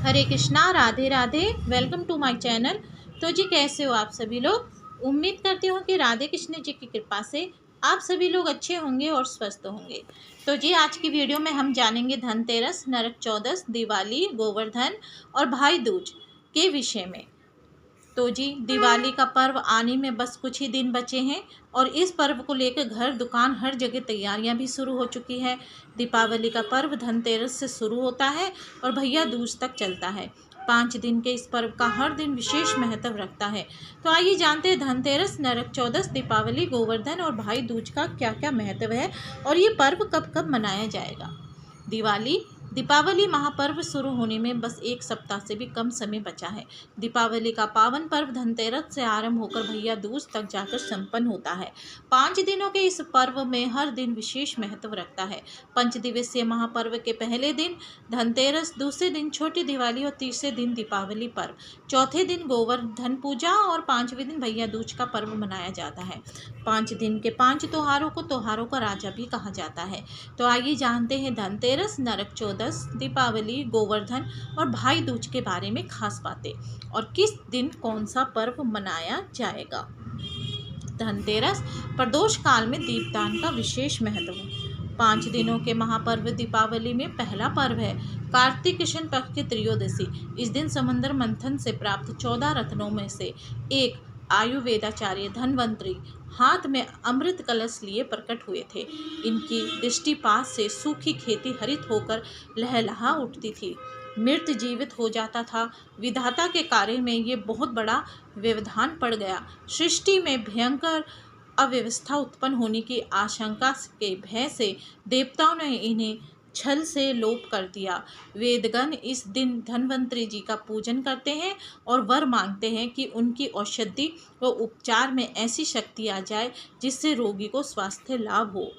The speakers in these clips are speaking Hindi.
Hare Krishna, Radhe Radhe. Welcome to my channel. तो जी, कैसे हो आप सभी लोग। उम्मीद करती हूँ कि राधे कृष्ण जी की कृपा से आप सभी लोग अच्छे होंगे और स्वस्थ होंगे। तो जी, आज की वीडियो में हम जानेंगे धनतेरस, नरक चौदस, दिवाली, गोवर्धन और भाई दूज के विषय में। तो जी, दिवाली का पर्व आने में बस कुछ ही दिन बचे हैं और इस पर्व को लेकर घर दुकान हर जगह तैयारियां भी शुरू हो चुकी है। दीपावली का पर्व धनतेरस से शुरू होता है और भैया दूज तक चलता है। 5 दिन के इस पर्व का हर दिन विशेष महत्व रखता है। तो आइए जानते हैं धनतेरस, नरक चौदस, दीपावली, गोवर्धन और भाई दूज का क्या क्या महत्व है और ये पर्व कब कब मनाया जाएगा। दिवाली। दीपावली महापर्व शुरू होने में बस एक सप्ताह से भी कम समय बचा है। दीपावली का पावन पर्व धनतेरस से आरंभ होकर भैया दूज तक जाकर संपन्न होता है। 5 दिनों के इस पर्व में हर दिन विशेष महत्व रखता है। 5 दिवसीय महापर्व के पहले दिन धनतेरस, दूसरे दिन छोटी दिवाली और तीसरे दिन दीपावली पर्व, चौथे दिन गोवर्धन पूजा और 5वें दिन भैया दूज का पर्व मनाया जाता है। 5 दिन के 5 त्योहारों को त्योहारों का राजा भी कहा जाता है। तो आइए जानते हैं धनतेरस, नरक चौदस, दीपावली, गोवर्धन और भाई दूज के बारे में खास बातें और किस दिन कौन सा पर्व मनाया जाएगा। धनतेरस। प्रदोष काल में दीपदान का विशेष महत्व है। 5 दिनों के महापर्व दीपावली में पहला पर्व है कार्तिक कृष्ण पक्ष की त्रयोदशी। इस दिन समंदर मंथन से प्राप्त 14 रत्नों में से एक आयुर्वेदाचार्य धन्वंतरी हाथ में अमृत कलश लिए प्रकट हुए थे। इनकी दृष्टिपात से सूखी खेती हरित होकर लहलहा उठती थी, मृत जीवित हो जाता था। विधाता के कार्य में ये बहुत बड़ा व्यवधान पड़ गया। सृष्टि में भयंकर अव्यवस्था उत्पन्न होने की आशंका के भय से देवताओं ने इन्हें छल से लोप कर दिया। वेदगण इस दिन धन्वंतरी जी का पूजन करते हैं और वर मांगते हैं कि उनकी औषधि व उपचार में ऐसी शक्ति आ जाए जिससे रोगी को स्वास्थ्य लाभ हो।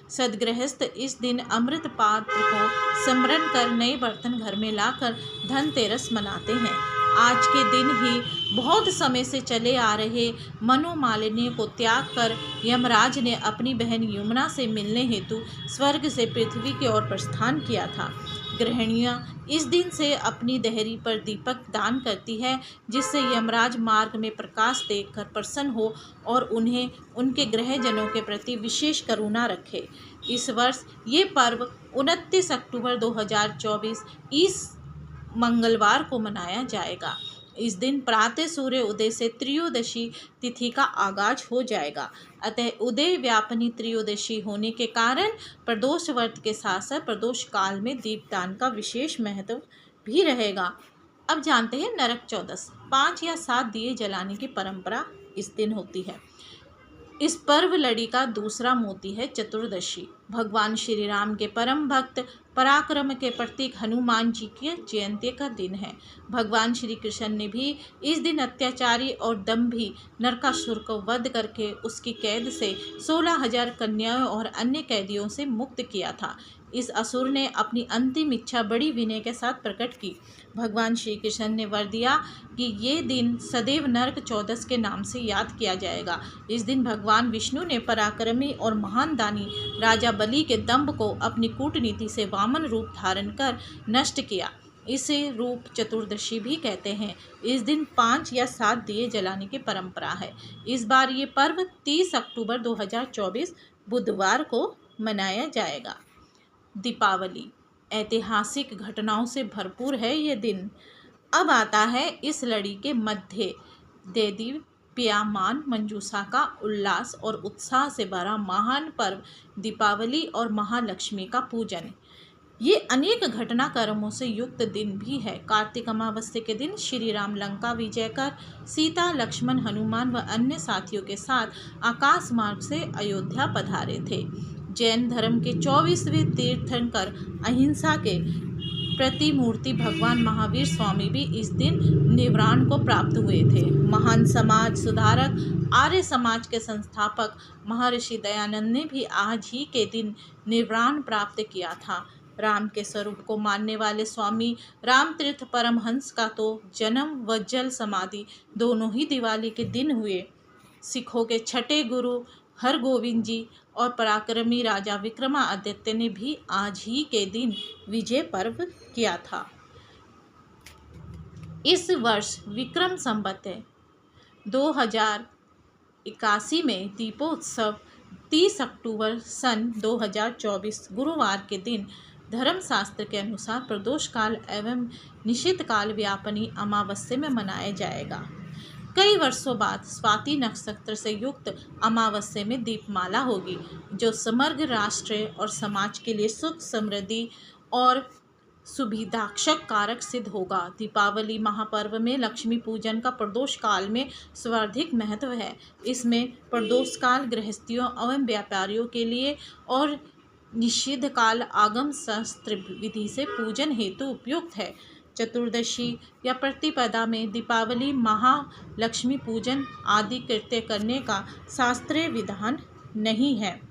सदगृहस्थ इस दिन अमृत पात्र को स्मरण कर नए बर्तन घर में लाकर धनतेरस मनाते हैं। आज के दिन ही बहुत समय से चले आ रहे मनोमालिन्य को त्याग कर यमराज ने अपनी बहन यमुना से मिलने हेतु स्वर्ग से पृथ्वी की ओर प्रस्थान किया था। गृहिणियाँ इस दिन से अपनी देहरी पर दीपक दान करती है, जिससे यमराज मार्ग में प्रकाश देखकर प्रसन्न हो और उन्हें उनके गृहजनों के प्रति विशेष करुणा रखे। इस वर्ष ये पर्व 29 अक्टूबर 2024 इस मंगलवार को मनाया जाएगा। इस दिन प्रातः सूर्य उदय से त्रयोदशी तिथि का आगाज हो जाएगा। अतः उदय व्यापनी त्रयोदशी होने के कारण प्रदोष व्रत के साथ साथ प्रदोष काल में दीपदान का विशेष महत्व भी रहेगा। अब जानते हैं नरक चौदस। 5 या 7 दिए जलाने की परंपरा इस दिन होती है। इस पर्व लड़ी का दूसरा मोती है चतुर्दशी। भगवान श्री राम के परम भक्त पराक्रम के प्रतीक हनुमान जी की जयंती का दिन है। भगवान श्री कृष्ण ने भी इस दिन अत्याचारी और दंभी नरकासुर को वध करके उसकी कैद से 16,000 कन्याओं और अन्य कैदियों से मुक्त किया था। इस असुर ने अपनी अंतिम इच्छा बड़ी विनय के साथ प्रकट की। भगवान श्री कृष्ण ने वर दिया कि ये दिन सदैव नरक चौदस के नाम से याद किया जाएगा। इस दिन भगवान विष्णु ने पराक्रमी और महान दानी राजा बलि के दंभ को अपनी कूटनीति से वामन रूप धारण कर नष्ट किया। इसे रूप चतुर्दशी भी कहते हैं। इस दिन 5 या 7 दिए जलाने की परंपरा है। इस बार ये पर्व 30 अक्टूबर 2024 बुधवार को मनाया जाएगा। दीपावली ऐतिहासिक घटनाओं से भरपूर है ये दिन। अब आता है इस लड़ी के मध्य देवी प्यामान मंजूषा का उल्लास और उत्साह से भरा महान पर्व दीपावली और महालक्ष्मी का पूजन। ये अनेक घटना कर्मों से युक्त दिन भी है। कार्तिक अमावस्या के दिन श्री राम लंका विजय कर सीता, लक्ष्मण, हनुमान व अन्य साथियों के साथ आकाश मार्ग से अयोध्या पधारे थे। जैन धर्म के 24वें तीर्थंकर अहिंसा के प्रतिमूर्ति भगवान महावीर स्वामी भी इस दिन निवृत्ति को प्राप्त हुए थे। महान समाज सुधारक आर्य समाज के संस्थापक महर्षि दयानंद ने भी आज ही के दिन निवृत्ति प्राप्त किया था। राम के स्वरूप को मानने वाले स्वामी रामतीर्थ परमहंस का तो जन्म व जल समाधि दोनों ही दिवाली के दिन हुए। सिखों के छठे गुरु हरगोविंद जी और पराक्रमी राजा विक्रमादित्य ने भी आज ही के दिन विजय पर्व किया था। इस वर्ष विक्रम संवत 2081 में दीपोत्सव 30 अक्टूबर सन 2024 गुरुवार के दिन धर्मशास्त्र के अनुसार प्रदोष काल एवं निषिद्ध काल व्यापनी अमावस्या में मनाया जाएगा। कई वर्षों बाद स्वाति नक्षत्र से युक्त अमावस्या में दीपमाला होगी, जो समग्र राष्ट्र और समाज के लिए सुख समृद्धि और सुविधाक्षक कारक सिद्ध होगा। दीपावली महापर्व में लक्ष्मी पूजन का प्रदोष काल में सर्वाधिक महत्व है। इसमें प्रदोष काल गृहस्थियों एवं व्यापारियों के लिए और निषिद्ध काल आगम शास्त्र विधि से पूजन हेतु उपयुक्त है। चतुर्दशी या प्रतिपदा में दीपावली महालक्ष्मी पूजन आदि कृत्य करने का शास्त्रीय विधान नहीं है।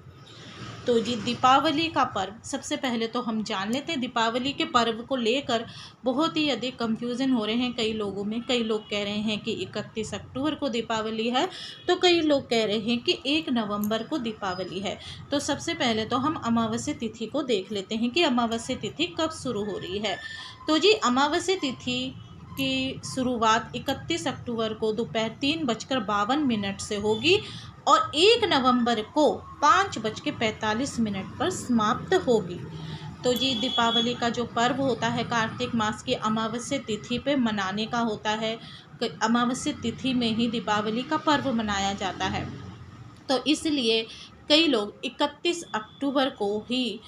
तो जी दीपावली का पर्व, सबसे पहले तो हम जान लेते हैं दीपावली के पर्व को लेकर बहुत ही अधिक कंफ्यूजन हो रहे हैं कई लोगों में। कई लोग कह रहे हैं कि 31 अक्टूबर को दीपावली है, तो कई लोग कह रहे हैं कि 1 नवंबर को दीपावली है। तो सबसे पहले तो हम अमावस्या तिथि को देख लेते हैं कि अमावस्या तिथि कब शुरू हो रही है। तो जी अमावस्या तिथि की शुरुआत 31 अक्टूबर को दोपहर 3:52 से होगी और 1 नवंबर को 5:45 पर समाप्त होगी। तो जी दीपावली का जो पर्व होता है कार्तिक मास की अमावस्या तिथि पे मनाने का होता है। अमावस्या तिथि में ही दीपावली का पर्व मनाया जाता है, तो इसलिए कई लोग 31 अक्टूबर को ही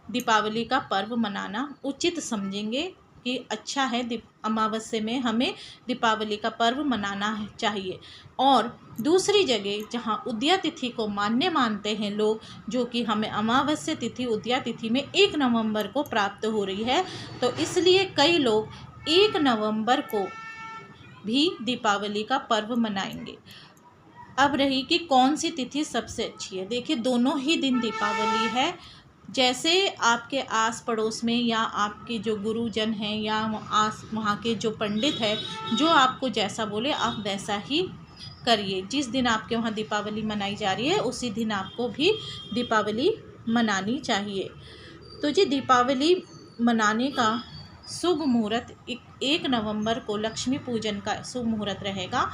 दीपावली का पर्व मनाना उचित समझेंगे कि अच्छा है, अमावस्या में हमें दीपावली का पर्व मनाना चाहिए। और दूसरी जगह जहां उदया तिथि को मान्य मानते हैं लोग, जो कि हमें अमावस्या तिथि उदया तिथि में 1 नवंबर को प्राप्त हो रही है, तो इसलिए कई लोग 1 नवंबर को भी दीपावली का पर्व मनाएंगे। अब रही कि कौन सी तिथि सबसे अच्छी है। देखिए दोनों ही दिन दीपावली है। जैसे आपके आस पड़ोस में या आपके जो गुरुजन हैं या वहाँ के जो पंडित है, जो आपको जैसा बोले आप वैसा ही करिए। जिस दिन आपके वहाँ दीपावली मनाई जा रही है उसी दिन आपको भी दीपावली मनानी चाहिए। तो जी दीपावली मनाने का शुभ मुहूर्त 1 नवंबर को लक्ष्मी पूजन का शुभ मुहूर्त रहेगा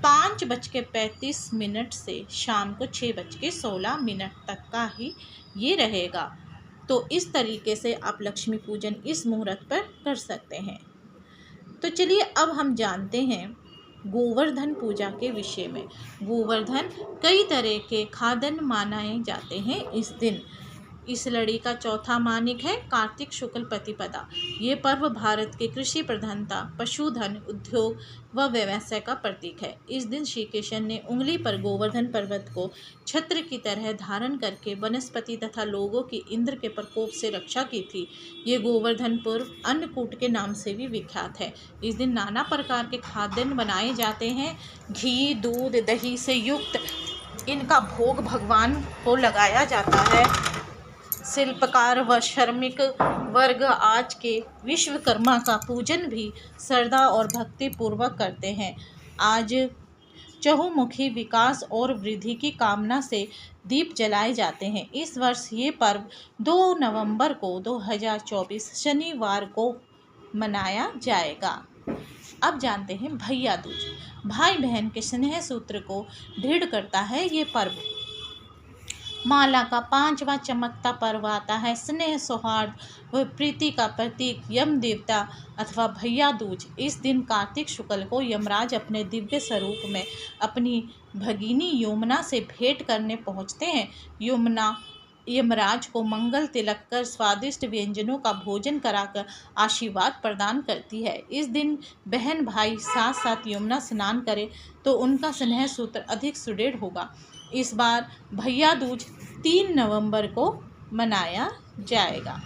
5:35 से शाम को 6:16 तक का ही ये रहेगा। तो इस तरीके से आप लक्ष्मी पूजन इस मुहूर्त पर कर सकते हैं। तो चलिए अब हम जानते हैं गोवर्धन पूजा के विषय में। गोवर्धन कई तरह के खाद्यान्न माने जाते हैं इस दिन। इस लड़ी का चौथा मानिक है कार्तिक शुक्ल प्रतिपदा। ये पर्व भारत के कृषि प्रधानता, पशुधन उद्योग व व्यवसाय का प्रतीक है। इस दिन श्री कृष्ण ने उंगली पर गोवर्धन पर्वत को छत्र की तरह धारण करके वनस्पति तथा लोगों की इंद्र के प्रकोप से रक्षा की थी। ये गोवर्धन पर्व अन्नकूट के नाम से भी विख्यात है। इस दिन नाना प्रकार के खाद्यान्न बनाए जाते हैं। घी, दूध, दही से युक्त इनका भोग भगवान को लगाया जाता है। शिल्पकार व श्रमिक वर्ग आज के विश्वकर्मा का पूजन भी श्रद्धा और भक्ति पूर्वक करते हैं। आज चहुमुखी विकास और वृद्धि की कामना से दीप जलाए जाते हैं। इस वर्ष ये पर्व 2 नवंबर को 2024 शनिवार को मनाया जाएगा। अब जानते हैं भैया दूज। भाई बहन के स्नेह सूत्र को दृढ़ करता है ये पर्व। माला का 5वां चमकता पर्व आता है। स्नेह, सौहार्द व प्रीति का प्रतीक यम देवता अथवा भैया दूज। इस दिन कार्तिक शुक्ल को यमराज अपने दिव्य स्वरूप में अपनी भगिनी यमुना से भेंट करने पहुँचते हैं। यमुना यमराज को मंगल तिलक कर स्वादिष्ट व्यंजनों का भोजन कराकर आशीर्वाद प्रदान करती है। इस दिन बहन भाई साथ साथ यमुना स्नान करें तो उनका स्नेह सूत्र अधिक सुदृढ़ होगा। इस बार भैया दूज 3 नवंबर को मनाया जाएगा।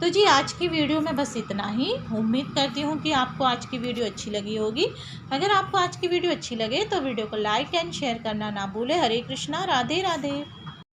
तो जी आज की वीडियो में बस इतना ही। उम्मीद करती हूँ कि आपको आज की वीडियो अच्छी लगी होगी। अगर आपको आज की वीडियो अच्छी लगे तो वीडियो को लाइक एंड शेयर करना ना भूलें। हरे कृष्णा, राधे राधे।